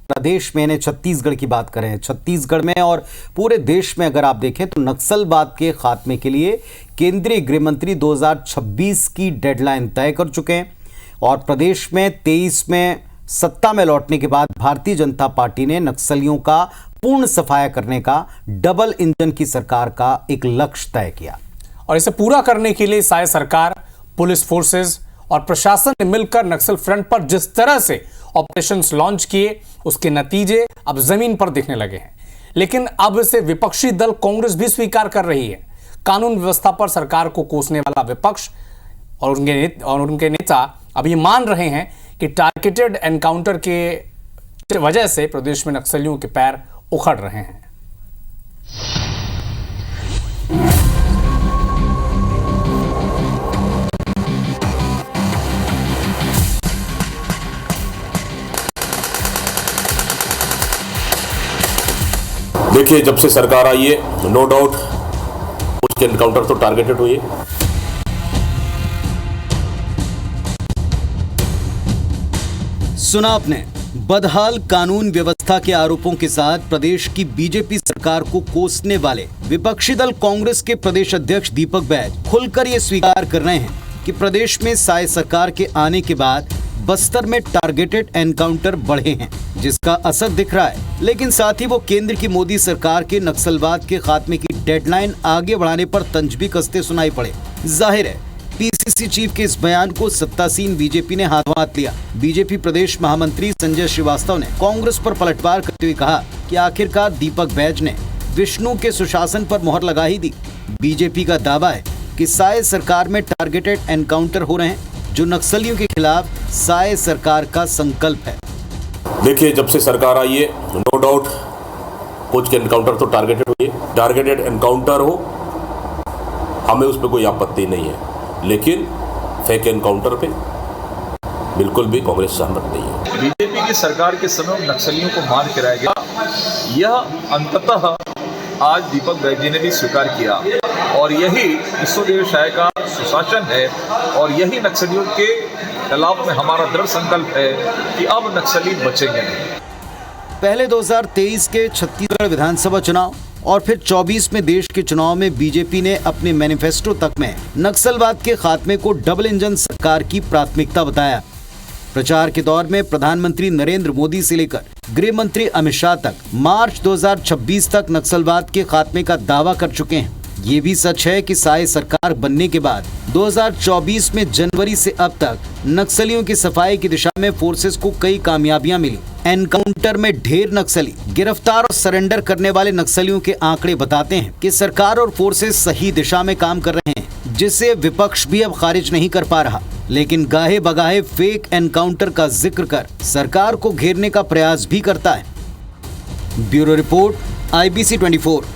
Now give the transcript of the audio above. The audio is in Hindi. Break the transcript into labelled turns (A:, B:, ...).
A: प्रदेश में यानी छत्तीसगढ़ की बात करें, छत्तीसगढ़ में और पूरे देश में अगर आप देखें तो नक्सलवाद के खात्मे के लिए केंद्रीय गृह मंत्री 2026 की डेडलाइन तय कर चुके हैं और प्रदेश में 23 में सत्ता में लौटने के बाद भारतीय जनता पार्टी ने नक्सलियों का पूर्ण सफाया करने का डबल इंजन की सरकार का एक लक्ष्य तय किया
B: और इसे पूरा करने के लिए साय सरकार, पुलिस फोर्सेस और प्रशासन ने मिलकर नक्सल फ्रंट पर जिस तरह से ऑपरेशंस लॉन्च किए उसके नतीजे अब जमीन पर दिखने लगे हैं। लेकिन अब इसे विपक्षी दल कांग्रेस भी स्वीकार कर रही है। कानून व्यवस्था पर सरकार को कोसने वाला विपक्ष और उनके नेता अब ये मान रहे हैं कि टारगेटेड एनकाउंटर के वजह से प्रदेश में नक्सलियों के पैर उखड़ रहे हैं।
C: देखिए, जब से सरकार आई है नो डाउट उसके एनकाउंटर तो टारगेटेड हुई है।
A: सुना आपने, बदहाल कानून व्यवस्था के आरोपों के साथ प्रदेश की बीजेपी सरकार को कोसने वाले विपक्षी दल कांग्रेस के प्रदेश अध्यक्ष दीपक बैज खुलकर ये स्वीकार कर रहे हैं कि प्रदेश में साय सरकार के आने के बाद बस्तर में टारगेटेड एनकाउंटर बढ़े हैं, जिसका असर दिख रहा है। लेकिन साथ ही वो केंद्र की मोदी सरकार के नक्सलवाद के खात्मे की डेडलाइन आगे बढ़ाने पर तंज भी कसते सुनाई पड़े। जाहिर है, पीसीसी चीफ के इस बयान को सत्तासीन बीजेपी ने हाथों हाथ लिया। बीजेपी प्रदेश महामंत्री संजय श्रीवास्तव ने कांग्रेस पर पलटवार करते हुए कहा कि आखिरकार दीपक बैज ने विष्णु के सुशासन पर मोहर लगा ही दी। बीजेपी का दावा है कि साय सरकार में टारगेटेड एनकाउंटर हो रहे हैं, जो नक्सलियों के खिलाफ साय सरकार का संकल्प है।
C: देखिए, जब से सरकार आई है नो डाउट कुछ के एनकाउंटर तो टारगेटेड हुई है। टारगेटेड एनकाउंटर हो, हमें उस पर कोई आपत्ति नहीं है, लेकिन फेक एनकाउंटर पे बिल्कुल भी कांग्रेस सहमत नहीं है।
D: बीजेपी की सरकार के समय नक्सलियों को मार गिराया गया, यह अंततः आज दीपक बैज जी ने भी स्वीकार किया और यही विश्वदेव शाह का सुशासन है और यही नक्सलियों के खिलाफ में हमारा दृढ़ संकल्प है कि अब नक्सली बचेंगे नहीं।
A: पहले 2023 के छत्तीसगढ़ विधानसभा चुनाव और फिर 24 में देश के चुनाव में बीजेपी ने अपने मैनिफेस्टो तक में नक्सलवाद के खात्मे को डबल इंजन सरकार की प्राथमिकता बताया। प्रचार के दौर में प्रधानमंत्री नरेंद्र मोदी से लेकर गृह मंत्री अमित शाह तक मार्च 2026 तक नक्सलवाद के खात्मे का दावा कर चुके हैं। ये भी सच है कि साय सरकार बनने के बाद 2024 में जनवरी से अब तक नक्सलियों की सफाई की दिशा में फोर्सेस को कई कामयाबियां मिली। एनकाउंटर में ढेर नक्सली गिरफ्तार और सरेंडर करने वाले नक्सलियों के आंकड़े बताते हैं कि सरकार और फोर्सेस सही दिशा में काम कर रहे हैं, जिसे विपक्ष भी अब खारिज नहीं कर पा रहा। लेकिन गाहे बगाहे फेक एनकाउंटर का जिक्र कर सरकार को घेरने का प्रयास भी करता है। Bureau report, IBC 24।